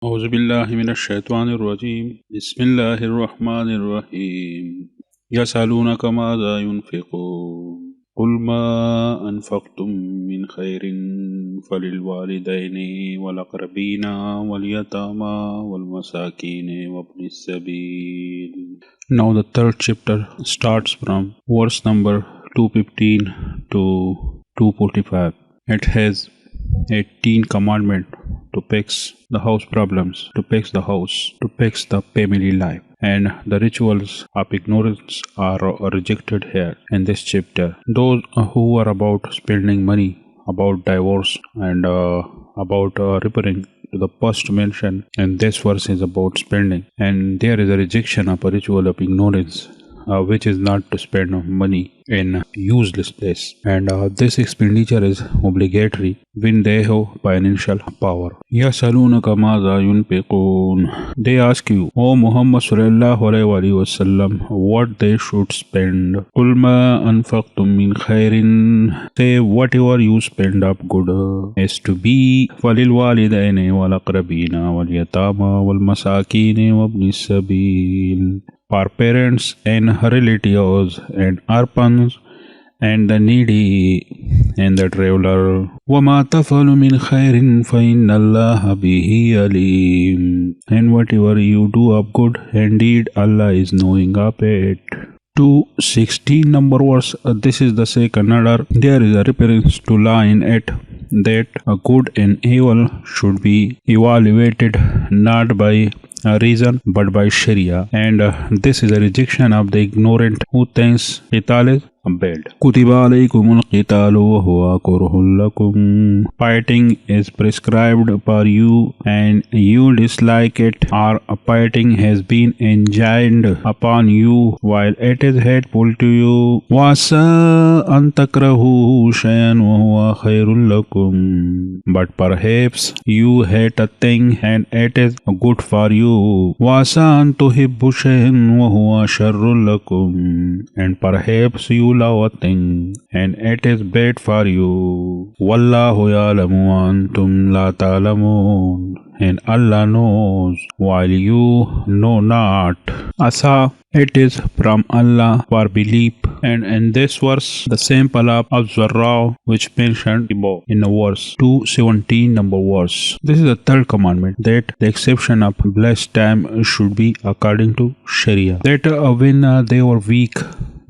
أعوذ بالله من الشيطان الرجيم بسم الله الرحمن الرحيم يسألونك ماذا ينفقون قل ما أنفقتم من خير فللوالدين والأقربين واليتامى والمساكين وابن السبيل. Now the third chapter starts from verse number 215 to 245. It has 18 commandments to fix the house problems, to fix the house, to fix the family life. And the rituals of ignorance are rejected here in this chapter. Those who are about spending money, about divorce, and about repairing to the first mention, and this verse is about spending. And there is a rejection of a ritual of ignorance, which is not to spend money in useless place, and this expenditure is obligatory when they have financial power. Yasalunaka madha yunfiqun. They ask you, O Muhammad sallallahu alaihi wasallam, what they should spend. Qul ma anfaqtum min khairin. Say whatever you spend of good is to be falil walidaini wal aqrabina wal yatama wal masakini wa ibn sabil. For parents and relatives and orphans and the needy and the traveler. وَمَا تَفْعَلُ مِنْ خَيْرٍ فَإِنَّ اللَّهَ بِهِ عَلِيمٌ. And whatever you do of good, indeed Allah is knowing of it. 216 number verse, this is the second order. There is a reference to line 8 that a good and evil should be evaluated not by reason but by Sharia, and this is a rejection of the ignorant who thinks qital is bad. Kutiba alaykumul qitalu wa huwa kurhun lakum. Fighting is prescribed for you and you dislike it, or fighting has been enjoined upon you while it is hateful to you. Wasa an takrahu shay'an wa huwa khairul lakum. But perhaps you hate a thing and it is good for you. Wasa an tuhibbu shay'an wa huwa sharrul lakum. And perhaps you love a thing and it is bad for you. Wallahu ya'lamu wa antum la ta'lamun. And Allah knows while you know not. Asa, it is from Allah for belief. And in this verse, the sample of Zarra which mentioned above in the verse 217 number verse. This is the third commandment, that the exception of blessed time should be according to Sharia. That when they were weak,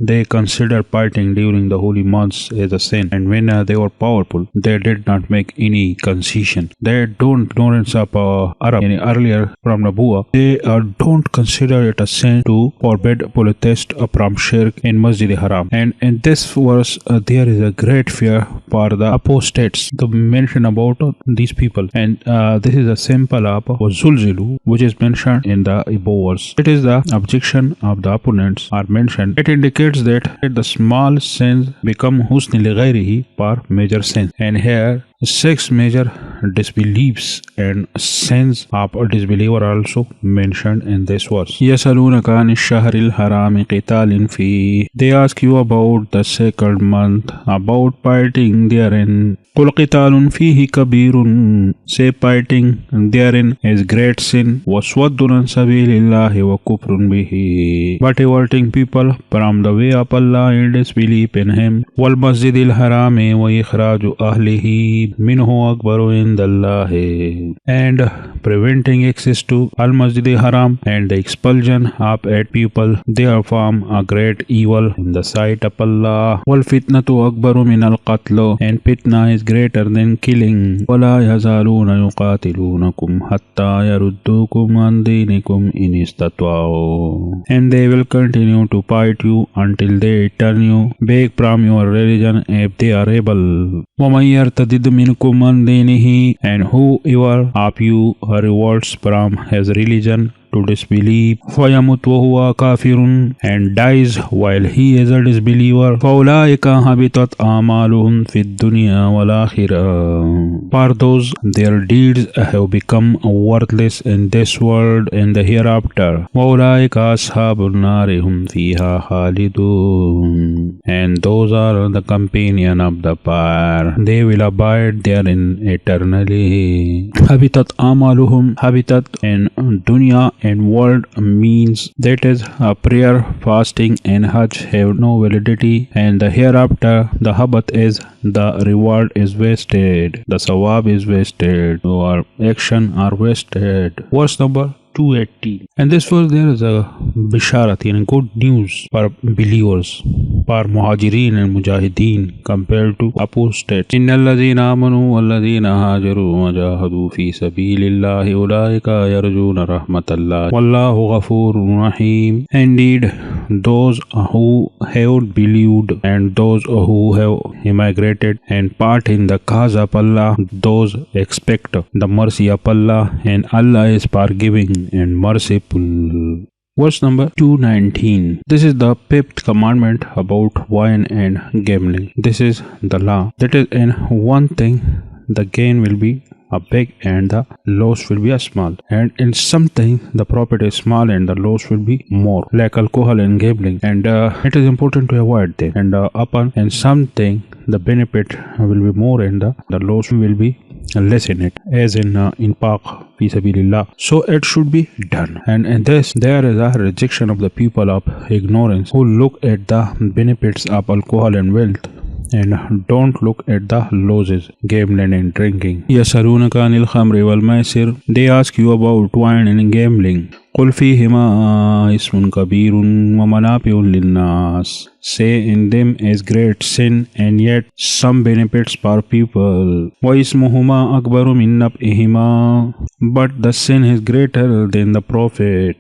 they considered fighting during the holy months as a sin, and when they were powerful, they did not make any concession. They don't ignorance of Arab earlier from Nabuwa. They don't consider it a sin to forbid polytheist from shirk in Masjid Haram. And in this verse, there is a great fear for the apostates. The mention about these people, and this is a sample of Zulzilu, which is mentioned in the above verse. It is the objection of the opponents are mentioned. It indicates that the small sins become husn li ghayrihi for major sins, and here 6 major disbeliefs and sins of a disbeliever are also mentioned in this verse. يَسَأَلُونَكَ عَنِ الشَّهْرِ الْحَرَامِ قِتَالٍ فِيهِ. They ask you about the sacred month, about fighting therein. قُلْ قِتَالٌ فِيهِ كَبِيرٌ. Say fighting therein is great sin. وَصَدٌّ عَنْ سَبِيلِ اللَّهِ وَكُفْرٌ بِهِ. But diverting people from the way of Allah and disbelief in Him. وَالْمَسْجِدِ الْحَرَامِ وَإِخْرَاجُ أَهْلِهِ minhu akbaru indallahi. And preventing access to Al-Masjid Haram and the expulsion of 8 people, they are form a great evil in the sight of Allah. Wal fitnatu akbaru min al-qatl. And fitna is greater than killing. Wala yazaluna yuqatilunakum hatta yaruddukum an dinikum in istatwa'u. And they will continue to fight you until they turn you back from your religion if they are able. وَمَن يَرْتَدِدْ مِنْكُمْ عَنْ دِينِهِ. And whoever of you revolts from his religion, to disbelief, فَيَمُتْ وَهُوَ كَافِرٌ, and dies while he is a disbeliever, فَأُولَٰئِكَ حَبِطَتْ أَعْمَالُهُمْ فِي الدُّنْيَا وَالْآخِرَةِ. For those, their deeds have become worthless in this world and the hereafter. وَأُولَٰئِكَ أَصْحَابُ النَّارِ هُمْ فِيهَا خَالِدُونَ, and those are the companion of the fire. They will abide therein eternally. Habitat amaluhum, habitat in dunya and world means that is prayer, fasting and hajj have no validity, and the hereafter the habat is the reward is wasted, the sawab is wasted, your action are wasted. Verse number 280. And this verse there is a bisharat and good news for believers, for muhajirin and mujahideen compared to apostates. Innal ladhina amanu wal ladhina hajaru wa jahadu fi sabilillahi ulaika yarjuna rahmatallah wallahu ghafurur rahim. Indeed, those who have believed and those who have immigrated and part in the cause of Allah, those expect the mercy of Allah, and Allah is forgiving and merciful. Verse number 219. This is the fifth commandment about wine and gambling. This is the law. That is, in one thing the gain will be a big and the loss will be a small, and in something the profit is small and the loss will be more, like alcohol and gambling, and it is important to avoid them. And upon in something the benefit will be more and the loss will be less in it, as in park fi sabilillah. So it should be done. And in this there is a rejection of the people of ignorance who look at the benefits of alcohol and wealth and don't look at the losses, gambling and drinking. يَسْأَلُونَكَ عَنِ الْخَمْرِ وَالْمَيْسِرِ, they ask you about wine and gambling. قُلْ فِيهِمَا اسْمٌ كَبِيرٌ وَمَنَافِعٌ لِلنَّاسِ, say in them is great sin and yet some benefits for people. وَإِسْمُهُمَا أَكْبَرُ مِنْ نَفْعِهِمَا, but the sin is greater than the profit.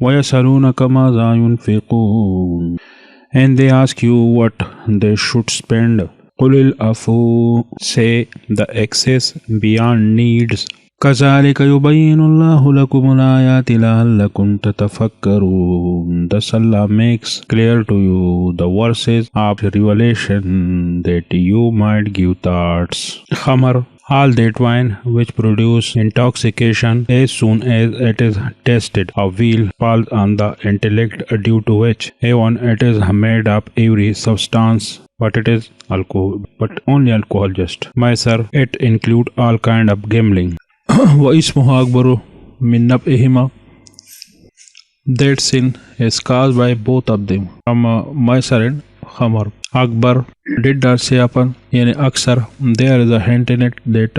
وَيَسْأَلُونَكَ مَاذَا يُنْفِقُونَ, and they ask you what they should spend. قُلِ الْعَفْوُ, say the excess beyond needs. كَذَلِكَ يُبَيِّنُ اللَّهُ لَكُمُ الْآيَاتِ لَعَلَّكُمْ تَتَفَكَّرُونَ, thus Allah makes clear to you the verses of revelation that you might give thoughts. Khamar, all that wine which produce intoxication as soon as it is tasted. A wheel falls on the intellect due to which even it is made of every substance, but it is alcohol, but only alcohol just. Maisar, it include all kind of gambling. وَإِسْمُهُ أَكْبَرُ مِنْ نَفْعِهِمَا, that sin is caused by both of them, from Maisar and Khamar. Akbar did not say upon yani aksar. There is a hint in it that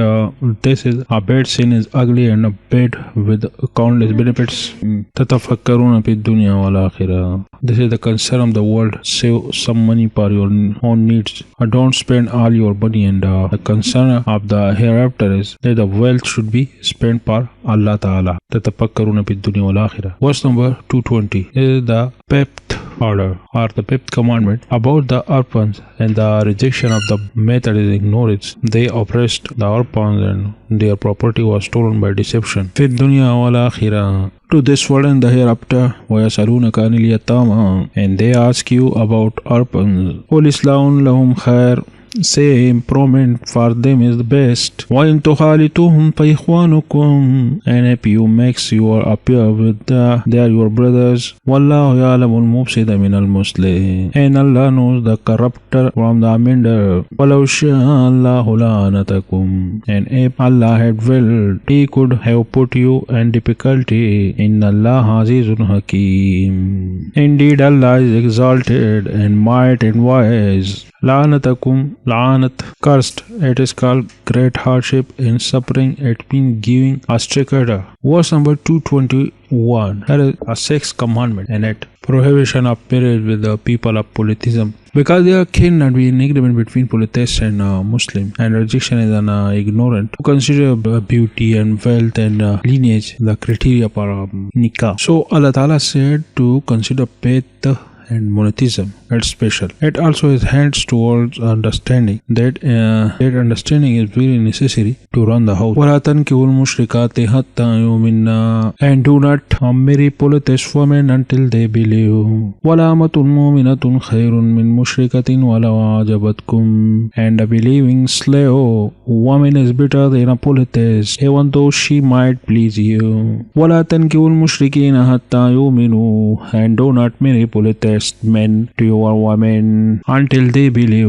this is a bad sin is ugly and a bad with countless benefits. Tatafakkaruna fi dunya wal akhirah, this is the concern of the world. Save some money for your own needs. Don't spend all your money, and the concern of the hereafter is that the wealth should be spent for Allah Ta'ala. Tatafakkaruna fi dunya wal akhirah. Verse number 220 is the fifth order or the fifth commandment about the orphans, and the rejection of the method is ignored. They oppressed the orphans and their property was stolen by deception. Fi dunya wal akhirah, to this world and the hereafter. وَيَسْأَلُونَكَ عَنِ الْيَتَامَى, and they ask you about orphans. قُلْ إِصْلَاحٌ لَهُمْ خَيْرٌ, say improvement for them is the best. وَإِن تُخَالِطُوهُمْ فَإِخْوَانُكُمْ, and if you mix your appear with they are your brothers. وَاللَّهُ يَعْلَمُ الْمُفْسِدَ مِنَ الْمُصْلِحِ, and Allah knows the corrupter from the amender. وَلَوْ شَاءَ اللَّهُ لَعَنَتَكُمْ, and if Allah had willed, He could have put you in difficulty. إِنَّ اللَّهَ عَزِيزٌ حَكِيمٌ, indeed Allah is exalted and might and wise. La'anatakum, la'anat, cursed. It is called great hardship and suffering. It means giving a strict order. Verse number 221. There is a sixth commandment in it. Prohibition of marriage with the people of polytheism, because there cannot be an agreement between polytheists and Muslim, and rejection is an ignorant who consider beauty and wealth and lineage the criteria for nikah. So Allah Ta'ala said to consider faith and monotheism. It's special. It also has hands towards understanding. That understanding is very necessary to run the house. وَلَا تَنْكِحُوا الْمُشْرِكَاتِ حَتَّى يُؤْمِنَّا, and do not marry polytheist women until they believe. وَلَا أَمَةٌ مُؤْمِنَةٌ خَيْرٌ مِنْ مُشْرِكَةٍ وَلَوْ أَعْجَبَتْكُمْ, and a believing slave woman is better than a polytheist, even though she might please you. وَلَا تَنْكِحُوا الْمُشْرِكِينَ حَتَّى يُؤْمِنُوا, and do not marry polytheist men to your women until they believe.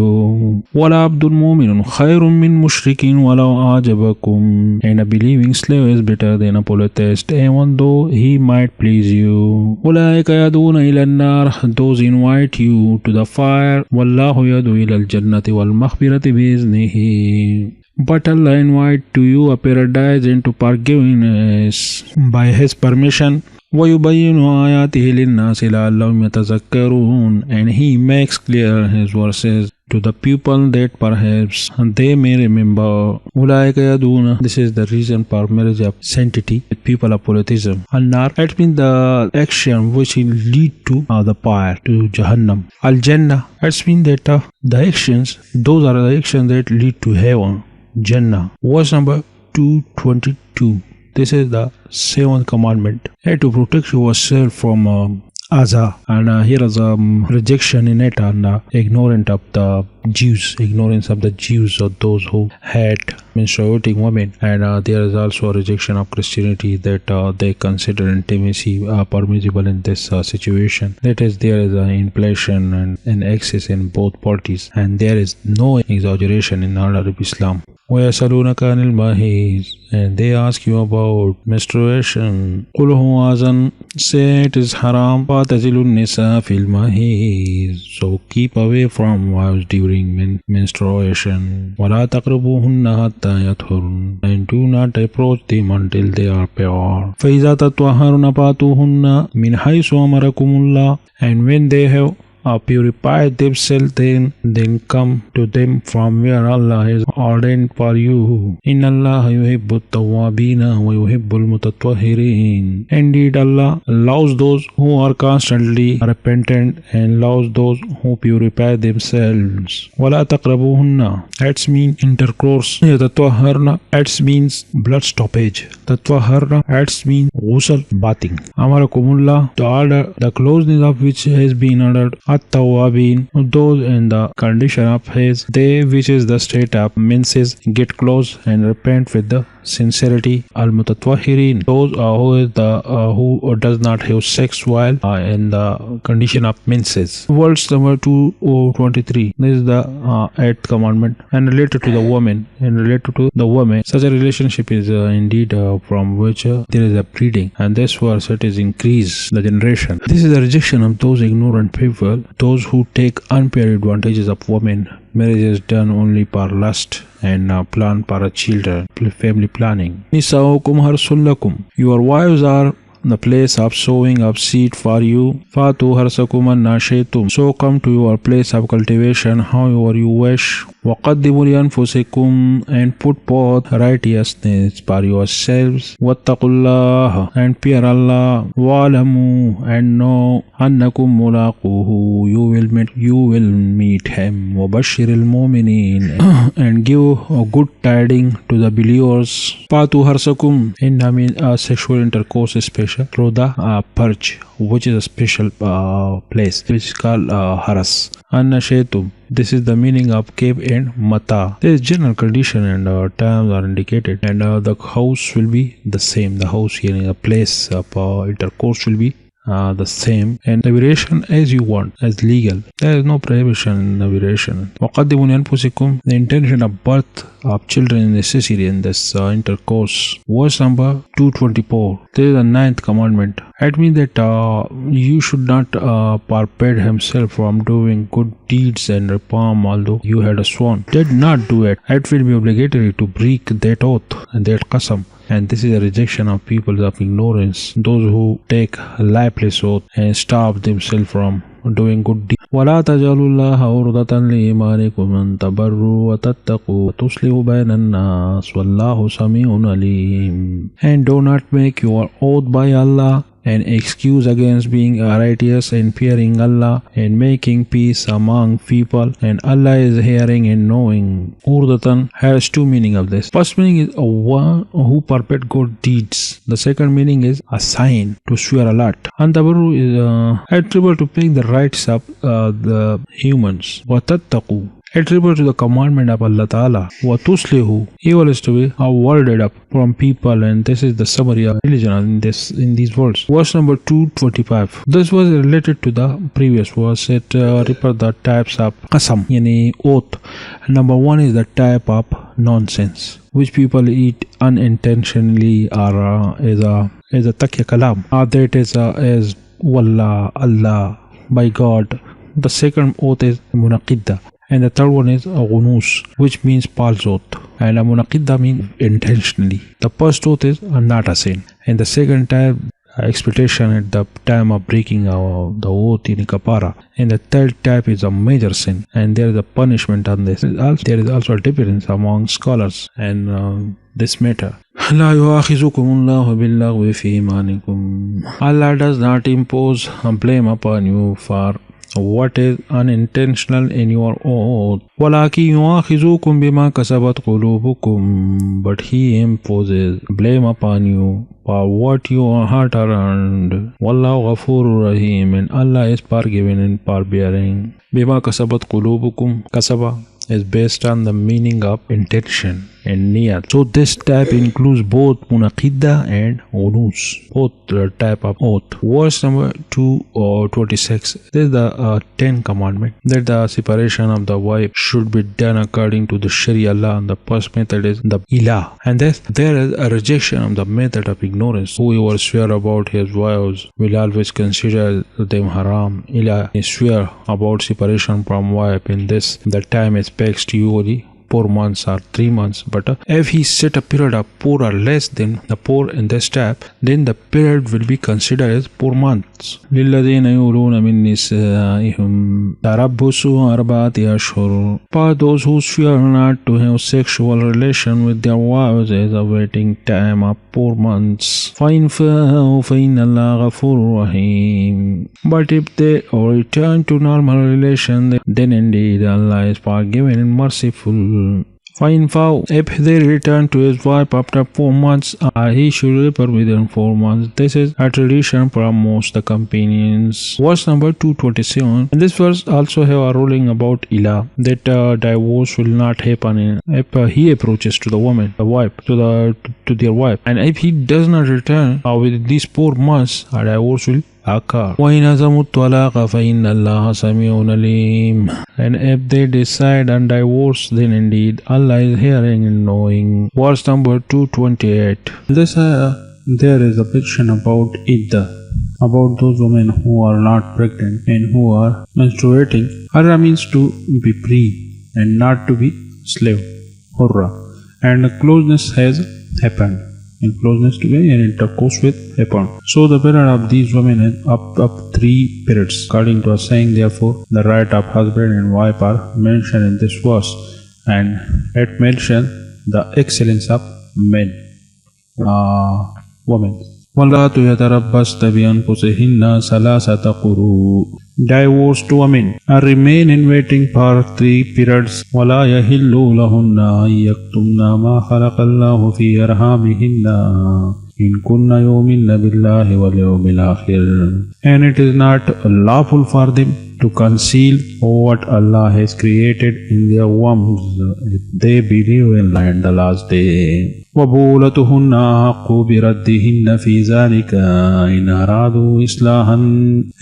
وَلَا عَبْدٌ مُؤْمِنٌ خَيْرٌ مِنْ مُشْرِكٍ وَلَوْ أَعْجَبَكُمْ, and a believing slave is better than a polytheist, even though he might please you. أُولَٰئِكَ يَدْعُونَ إِلَى النَّارِ, those invite you to the fire. وَاللَّهُ يَدْعُو إِلَى الْجَنَّةِ وَالْمَغْفِرَةِ بِإِذْنِهِ, but Allah invite to you a paradise and to forgiveness by His permission. وَيُبَيِّنُ آيَاتِهِ لِلنَّاسِ لَعَلَّهُمْ يَتَذَكَّرُونَ, and He makes clear His verses to the people that perhaps they may remember. أُولَٰئِكَ يَدْعُونَ, this is the reason for marriage of sanctity with people of polytheism. An-nar, it means the action which will lead to the fire, to Jahannam. Al-Jannah, it means that the actions, those are the actions that lead to heaven. Jannah. Verse number 222. This is the seventh commandment. And to protect yourself from Aza, and here is a rejection in it, and ignorance of the Jews or those who had menstruating women, and there is also a rejection of Christianity that they consider intimacy permissible in this situation. That is, there is an inflation and an excess in both parties, and there is no exaggeration in order of Islam. وَيَسَأَلُونَكَ عَنِ الْمَحِيضِ, and they ask you about menstruation. قُلْ هُوَ أَذًى, say it is haram. فَاعْتَزِلُوا النِّسَاءَ فِي الْمَحِيضِ, so keep away from wives during menstruation. وَلَا تَقْرَبُوهُنَّ حَتَّى يَطْهُرْنَ, and do not approach them until they are pure. فَإِذَا تَطَهَّرْنَ فَأْتُوهُنَّ مِنْ حَيْثُ أَمَرَكُمُ اللَّهُ, and when they have purify themselves, then come to them from where Allah has ordained for you. Inna Allah yuhibbu at-tawwabina wa yuhibbu al-mutatahhirin. Indeed, Allah loves those who are constantly repentant and loves those who purify themselves. Wala taqrabuhunna, it means intercourse. Yatatahharna, it means blood stoppage. Tatahharna, it means ghusl, bathing. Amarakumullah, the order, the closeness of which has been ordered. At-tawwabin, those in the condition of his, they which is the state of menses, get close and repent with the sincerity. Al-mutatahhirin, those who does not have sex while in the condition of menses. Verse number 223. This is the 8th commandment, and related to the woman. Such a relationship is indeed from which there is a breeding, and this verse it is increase the generation. This is the rejection of those ignorant people, those who take unfair advantages of women. Marriage is done only for lust and plan for a children, family planning. Nisaukum harsul lakum, your wives are the place of sowing of seed for you. Fatu harsakum an-nashitum, so come to your place of cultivation however you wish. وَقَدِّمُوا لِأَنفُسِكُمْ, and put forth righteousness for yourselves. وَاتَّقُوا اللَّهَ, and fear Allah. وَاعْلَمُوا, and know أَنَّكُمْ مُلَاقُوهُ, you will meet Him. وَبَشِّرِ الْمُؤْمِنِينَ, and give a good tidings to the believers. فَاتُوا هَرْسَكُمْ, in means sexual intercourse is special through the purge, which is a special place which is called haras. An-nashitum, this is the meaning of cave and mata. There is general condition and terms are indicated, and the house will be the same. The house here in a place of intercourse will be the same, and variation as you want, as legal. There is no prohibition in variation. وَقَدِّمُوا لِأَنفُسِكُمْ, the intention of birth of children is necessary in this intercourse. Verse number 224. This is the 9th commandment. It means that you should not forbid himself from doing good deeds and reform, although you had sworn. Did not do it. It will be obligatory to break that oath and that qasam. And this is a rejection of people of ignorance, those who take lifeless oath and stop themselves from doing good deeds. وَلَا تَجْعَلُوا اللَّهَ عُرْضَةً لِأَيْمَانِكُمْ أَن تَبَرُّوا وَتَتَّقُوا وَتُصْلِحُوا بَيْنَ النَّاسِ وَاللَّهُ سَمِيعٌ عَلِيمٌ. And do not make your oath by Allah an excuse against being righteous and fearing Allah and making peace among people, and Allah is hearing and knowing. Urdatan has two meaning of this. First meaning is a one who perpetrates good deeds. The second meaning is a sign to swear a lot. And tabarru is attribute to paying the rights of the humans. Watattaqu attribute to the commandment of Allah Ta'ala. Wa tuslihu, evil is to be avoided up from people, and this is the summary of religion in these words. Verse number 225. This was related to the previous verse. It refers the types of qasam, yani oath. Number one is the type of nonsense, which people eat unintentionally or is a takya kalam. That is wallah, Allah, by God. The second oath is munaqidda. And the third one is a gunus, which means false oath. And a munaqidda means intentionally. The first oath is not a sin. And the second type, expectation at the time of breaking the oath in kapara. And the third type is a major sin. And there is a punishment on this. There is also a difference among scholars and this matter. Allah does not impose a blame upon you for what is unintentional in your oath. وَلَكِنْ يُؤَاخِذُكُمْ بِمَا كَسَبَتْ قُلُوبُكُمْ, but He imposes blame upon you for what your heart earned. وَاللَّهُ غَفُورٌ رَحِيمٌ, and Allah is forgiving and forbearing. بِمَا كَسَبَتْ قُلُوبُكُمْ, kasaba is based on the meaning of intention and niyat. So this type includes both munaqidda and unus, both type of oath. Verse number 226. This is the 10th commandment, that the separation of the wife should be done according to the Sharia law. And the first method is the ilah, and there is a rejection of the method of ignorance. Whoever swear about his wives will always consider them haram. Ilah is swear about separation from wife. In this, the time is fixed, usually 4 months or 3 months, but if he set a period of 4 or less than the 4 in this step, then the period will be considered as 4 months. لِلَّذِينَ يُؤْلُونَ مِن نِّسَائِهِمْ تَرَبُّصُ أَرْبَعَةِ أَشْهُرٍ, for those who swear not to have sexual relation with their wives is a waiting time of 4 months. فَإِنْ فَاءُوا فَإِنَّ اللَّهَ غَفُورٌ رَحِيمٌ, but if they return to normal relation, then indeed Allah is forgiving and merciful. Fine foul. If they return to his wife after 4 months, he should repair within 4 months. This is a tradition for most the companions. Verse number 227. And this verse also have a ruling about ilah, that divorce will not happen if he approaches to the woman, the wife, to their wife, and if he does not return within these 4 months, a divorce will occur. وَإِنْ أَزَمُوا الطَّلَاقَ فَإِنَّ اللَّهَ سَمِيعٌ عَلِيمٌ, and if they decide on divorce, then indeed Allah is hearing and knowing. Verse number 228. There is a fiction about iddah, about those women who are not pregnant and who are menstruating. Hurra means to be free and not to be slave. Hurra. And closeness has happened. In closeness to be and intercourse with happened. So the period of these women is up 3 periods. According to a saying, therefore, the right of husband and wife are mentioned in this verse, and it mentions the excellence of men, women. وَاللَّاتُ يَتَرَبَّصْنَ بِأَنفُسِهِنَّ ثَلَاثَةَ قُرُوءٍ, divorced women remain in waiting for 3 periods. وَلَا يَحِلُّ لَهُنَّ أَن يَكْتُمْنَ مَا خَلَقَ اللَّهُ فِي أَرْحَامِهِنَّ إِن كُنَّ يُؤْمِنَّ بِاللَّهِ وَالْيَوْمِ الْآخِرِ, and it is not lawful for them to conceal what Allah has created in their wombs if they believe in the last day. وَبُولَتُهُنَّ أَحَقُّ بِرَدِّهِنَّ فِي ذَلِكَ إِنْ أَرَادُوا إِصْلَاحًا,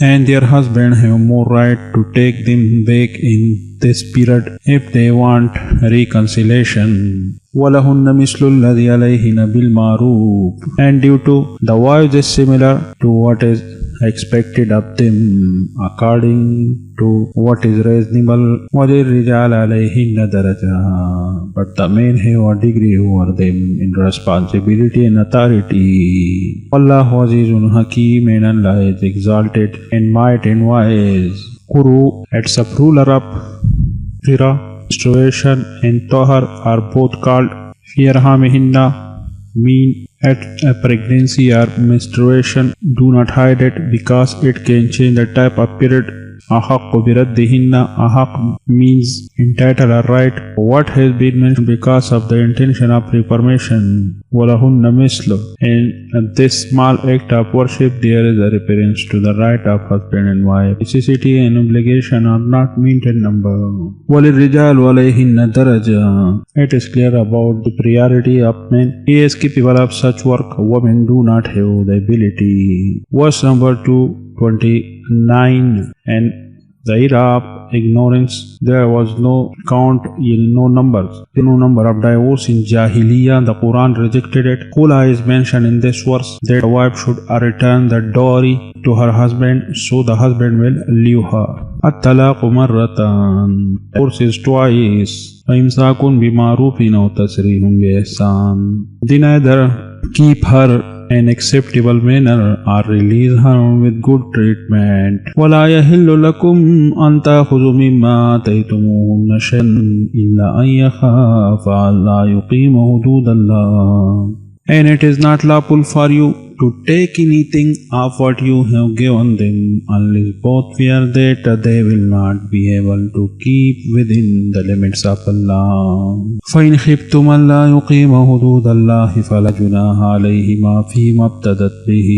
and their husband have more right to take them back in this period if they want reconciliation. وَلَهُنَّ مِثْلُ الَّذِي عَلَيْهِنَّ بِالْمَعْرُوفِ, and due to the wives is similar to what is expected of them according to what is reasonable. وَلِلرِّجَالِ عَلَيْهِنَّ دَرَجَةٌ, but the men have a degree over them in responsibility and authority. Wallahu Azizun Hakim, and Allah is exalted in might and wise. Kuru, it's a plural of Fira, menstruation, and Tahar are both called Fi Arhamihinna, mean At a pregnancy or menstruation, do not hide it because it can change the type of period. أحق بردهن أحق means entitled or right what has been mentioned because of the intention of reformation. ولهن مثل in this small act of worship there is a reference to the right of husband and wife. Necessity and obligation are not meant in number. وللرجال عليهن درجة. It is clear about the priority of men. He is capable of such work. Women do not have the ability. Verse number 229. And the era of ignorance, there was no count in no numbers. No number of divorce in Jahiliyyah. The Quran rejected it. Khula is mentioned in this verse that the wife should return the dowry to her husband, so the husband will leave her. At-talaqu marratan. Divorce is twice. Imsakun bima'rufin aw tasrihun bi ihsan. They neither keep her in acceptable manner or release her with good treatment. وَلَا يَحِلُّ لَكُمْ أَن تَأْخُذُوا مِمَّا آتَيْتُمُوهُنَّ شَيْئًا إِلَّا أَن يَخَافَا أَلَّا يُقِيمَ حُدُودَ اللَّهِ. And it is not lawful for you to take anything of what you have given them unless both fear that they will not be able to keep within the limits of Allah. فَإِنْ خِفْتُمْ أَلَّا يُقِيمَ حُدُودَ اللَّهِ فَلَا جُنَاحَ عَلَيْهِمَا فِيمَا ابْتَدَتْ بِهِ.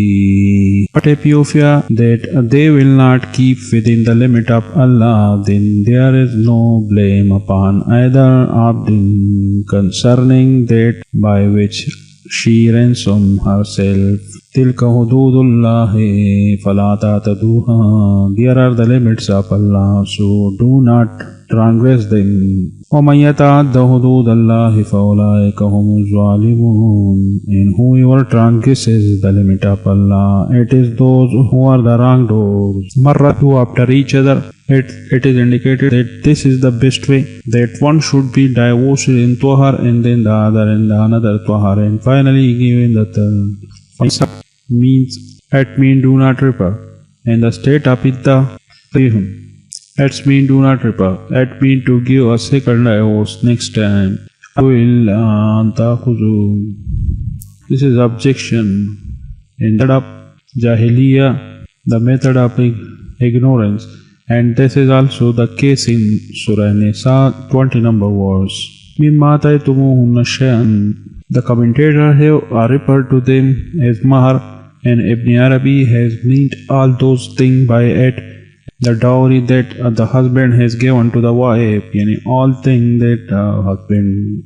But if you fear that they will not keep within the limit of Allah, then there is no blame upon either of them concerning that by which she ransom herself. Tilka hududullahi fala ta'taduha. There are the limits of Allah, so do not transgress them. وَمَنْ يَتَعَدَّ حُدُودَ اللَّهِ فَأُولَٰئِكَ هُمُ الظَّالِمُونَ. And whoever transgresses the limit of Allah, it is those who are the wrongdoers. Marratu after each other. It is indicated that this is the best way, that one should be divorced in Tuhar and then the other in the another Tuhar and finally given the third. Means at mean do not repair. And the state of Idda Prihum. At mean do not repair. At mean to give a second divorce next time. This is objection. In that of Jahiliyyah, the method of ignorance. And this is also the case in Surah Nisa 20 number verse. مِمَّا آتَيْتُمُوهُنَّ شَيْئًا. The commentator have referred to them as mahar, and Ibn Arabi has meant all those things by it. The dowry that the husband has given to the wife, yani all things that husband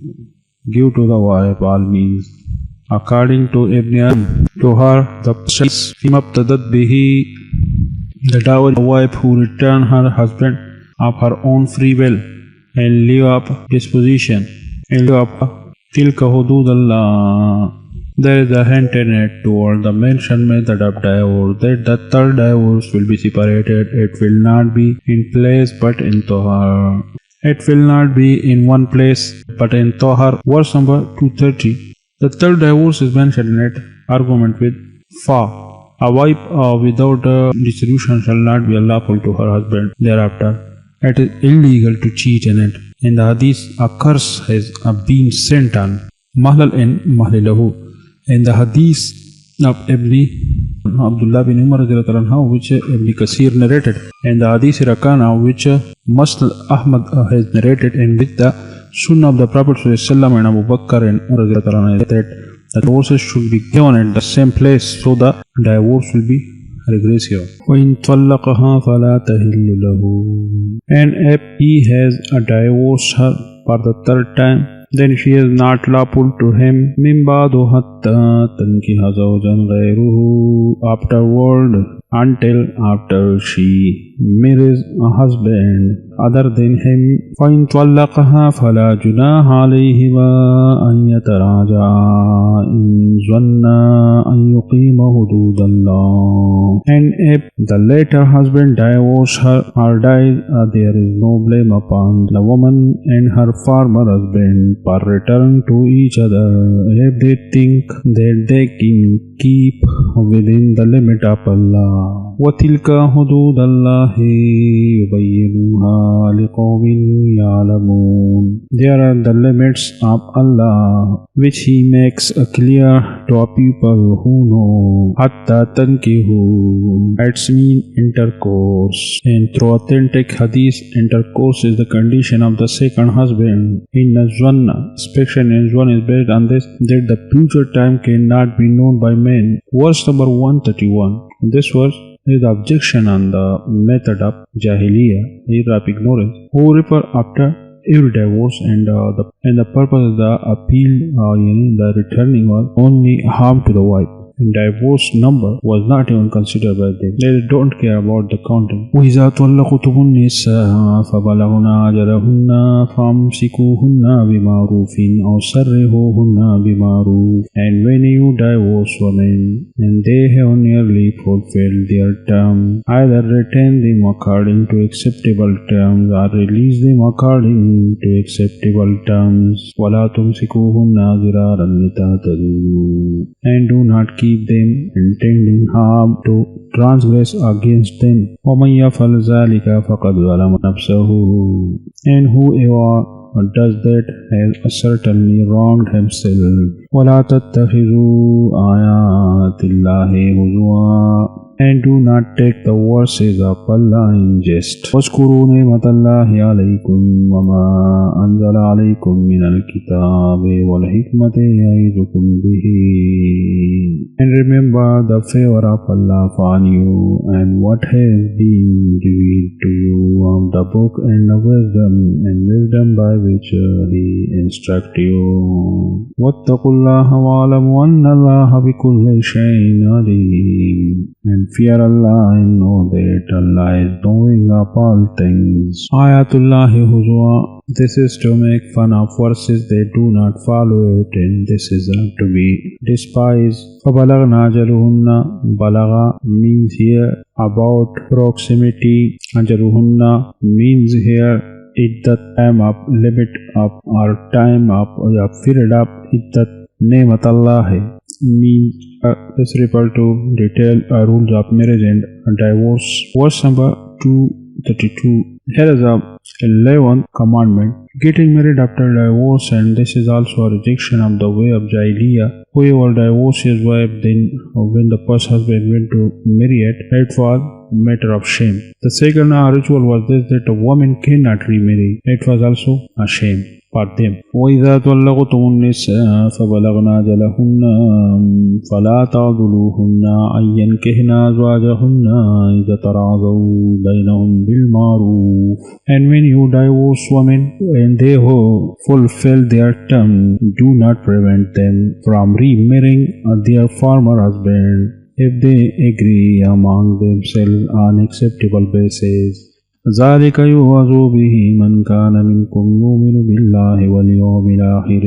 give to the wife, all means. According to Ibn Arabi, to her the فِيمَا ابْتَدَتْ بِهِ. The dowry, the wife who return her husband of her own free will and leave up disposition and leave up tilka hududallah. There is a hint in it toward the mentioned method of divorce that the third divorce will be separated. It will not be in place but in Tohar. It will not be in one place but in Tohar. Verse number 230. The third divorce is mentioned in it. Argument with Fa. A wife without dissolution shall not be lawful to her husband thereafter. It is illegal to cheat in it. In the hadith, a curse has been sent on Mahlal and Mahlilahu. In the hadith of Abdullah bin Umar which Ibn Kasir narrated, and the hadith Rakana which Musl Ahmad has narrated, and with the Sunnah of the Prophet ﷺ and Abu Bakr and Umar that the divorces should be given at the same place, so the divorce will be regressive. وَإِن طَلَّقَهَا فَلَا تَحِلُّ لَهُ. And if he has divorced her for the third time, then she is not lawful to him. مِن بَعْدُ حَتَّى تَنْكِحَ زَوْجًا غَيْرُهُ. Afterward, until after she marries a husband other than him. فَإِن طَلَّقَهَا فَلَا جُنَاحَ عَلَيْهِمَا أَن يَتَرَاجَعَا إِن ظَنَّا أَن يُقِيمَا حُدُودَ اللَّهِ. And if the later husband divorces her or dies, there is no blame upon the woman and her former husband for returning to each other if they think that they can keep within the limit of Allah. وَتِلْكَ حُدُودُ اللَّهِ يُبَيِّنُهَا لِقَوْمٍ يَعْلَمُونَ. There are the limits of Allah which He makes clear to a people who know. Hatta tankihu, its mean intercourse. And through authentic hadith, intercourse is the condition of the second husband. In Nazwanna, inspection in one is based on this, that the future time cannot be known by men. Verse number 131. This verse is the objection on the method of Jahiliyyah, era of ignorance, who refer after every divorce, and the purpose of the appeal, the returning was only harm to the wife. Divorce number was not even considered by them. They don't care about the content. وَإِذَا طَلَّقْتُمُ النِّسَاءَ فَبَلَغْنَ أَجَلَهُنَّ فَأَمْسِكُوهُنَّ بِمَعْرُوفٍ أَوْ سَرِّحُوهُنَّ بِمَعْرُوفٍ. And when you divorce women and they have nearly fulfilled their term, either retain them according to acceptable terms or release them according to acceptable terms. وَلَا تُمْسِكُوهُنَّ ضِرَارًا لِتَعْتَدُوا. And do not keep them intending harm to transgress against them. وَمَنْ يَفْعَلْ ذَلِكَ فَقَدْ ظَلَمَ نَفْسَهُ. And whoever does that has certainly wronged himself. وَلَا تَتَّخِذُوا آيَاتِ اللَّهِ هُزُوًا. And do not take the verses of Allah in jest. وَاذْكُرُوا نِعْمَةَ اللَّهِ عَلَيْكُمْ وَمَا أَنزَلَ عَلَيْكُمْ مِنَ الْكِتَابِ وَالْحِكْمَةِ يَعِظُكُمْ بِهِ. And remember the favor of Allah upon you and what has been revealed to you of the book and the wisdom by which He instructs you. وَاتَّقُوا اللَّهَ وَاعْلَمُوا أَنَّ اللَّهَ بِكُلِّ شَيْءٍ عَلِيمٌ. And fear Allah and know that Allah is knowing of all things. Ayatullahi huzwa. This is to make fun of verses they do not follow it, and this is to be despised. فَبَلَغْنَا أَجَلُهُنَّ. Balagha means here about proximity. Ajaluhunna means here iddat, time up, limit up, or time up, or period up. Iddat Nemat Allah means this refer to detailed rules of marriage and divorce. Verse number 232. Here is a 11th commandment. Getting married after divorce, and this is also a rejection of the way of Jahiliyyah. Whoever divorced his wife then when the first husband went to marry it was matter of shame. The second ritual was this, that a woman cannot remarry. It was also a shame for them. وَإِذَا طَلَّقْتُمُ النِّسَاءَ فَبَلَغْنَ أَجَلَهُنَّ فَلَا تَعْضُلُوهُنَّ أَن يَنكِحْنَ أَزْوَاجَهُنَّ إِذَا تَرَاضَوْا بَيْنَهُم بِالْمَعْرُوفِ. And when you divorce women and they fulfill their term, do not prevent them from remarrying their former husband if they agree among themselves on acceptable basis. ذَلِكَ يُوعَظُ بِهِ مَنْ كَانَ مِنْكُمْ يُؤْمِنُ بِاللَّهِ وَالْيَوْمِ الْآخِرِ.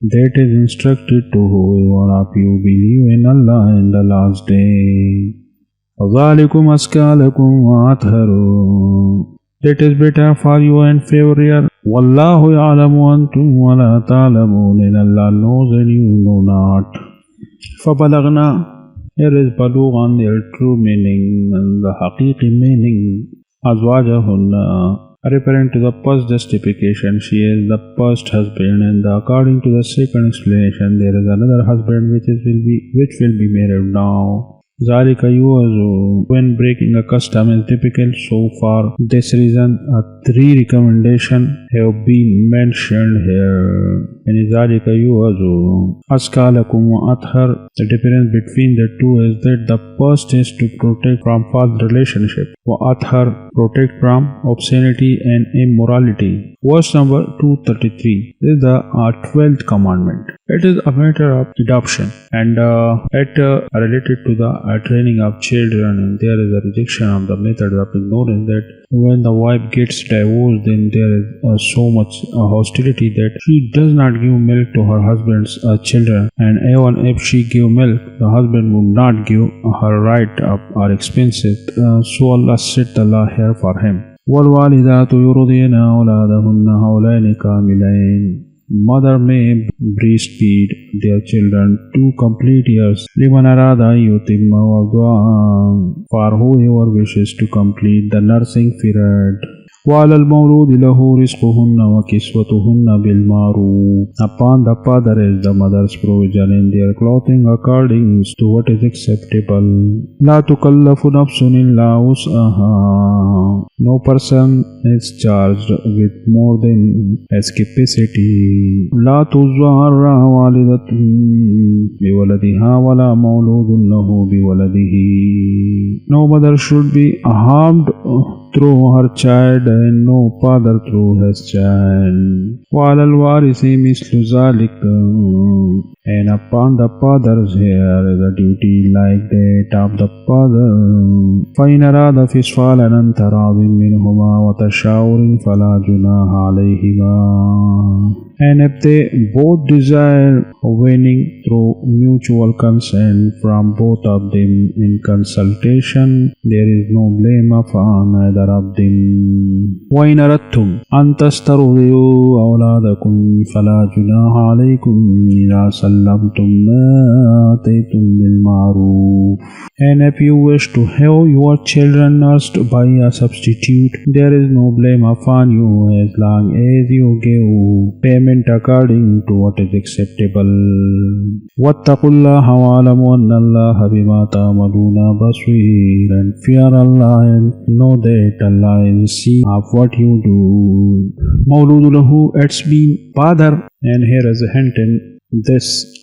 That is instructed to whoever of you believe in Allah and the last day. ذَلِكُمْ أَزْكَى لَكُمْ وَأَطْهَرُ. That is better for you and favorier. وَاللَّهُ يَعْلَمُ وَأَنْتُمْ وَلَا تَعْلَمُونَ. And Allah knows and you know not. فَبَلَغْنَا. Here is balugh on their true meaning and the haqiqi meaning. Azwajahunna, referring to the first justification, she is the first husband, and according to the second explanation, there is another husband which will be married now. Zalika yuazu, when breaking a custom is difficult, so for this reason, 3 recommendations have been mentioned here. And Zalika yuazu, askalakum wa athar. The difference between the two is that the first is to protect from false relationship, wa athar, protect from obscenity and immorality. Verse number 233 is the 12th commandment. It is a matter of adoption, and it related to the training of children, and there is a rejection of the method of ignorance that when the wife gets divorced, then there is so much hostility that she does not give milk to her husband's children, and even if she give milk, the husband would not give her right up or expenses. So Allah set the law here for him. وَالْوَالِدَاتُ يُرْضِعْنَ أَوْلَادَهُنَّ حَوْلَيْنِ كَامِلَيْنِ. Mother may breastfeed their children 2 complete years. لمن أراد أن يتم الرضاعة, for whoever wishes to complete the nursing period. وعلى المولود له رزقهن وكسوتهن بالمعروف. Upon the father is the mother's provision in their clothing according to what is acceptable. لا تكلف نفس إلا وسعها. No person is charged with more than his capacity. لا تضار والدة بولدها ولا مولود له بولده. No mother should be harmed through her child and no father through his child. وعلى الوارث مثل ذلك, and upon the fathers here the duty like that of the father. فإن أراد فصالا عن تراض منهما وتشاور فلا جناح عليهما. And if they both desire winning through mutual consent from both of them in consultation, there is no blame upon either of them. وإن أردتم أن تسترضعوا أولادكم فلا جناح عليكم إذا سلمتم ما آتيتم بالمعروف. And if you wish to have your children nursed by a substitute, there is no blame upon you as long as you give payment according to what is acceptable. واتقوا الله واعلموا أن الله بما تعملون بصير, and fear Allah and know that Allah is see of what you do. مولود له, it's been father, and here is a hint in this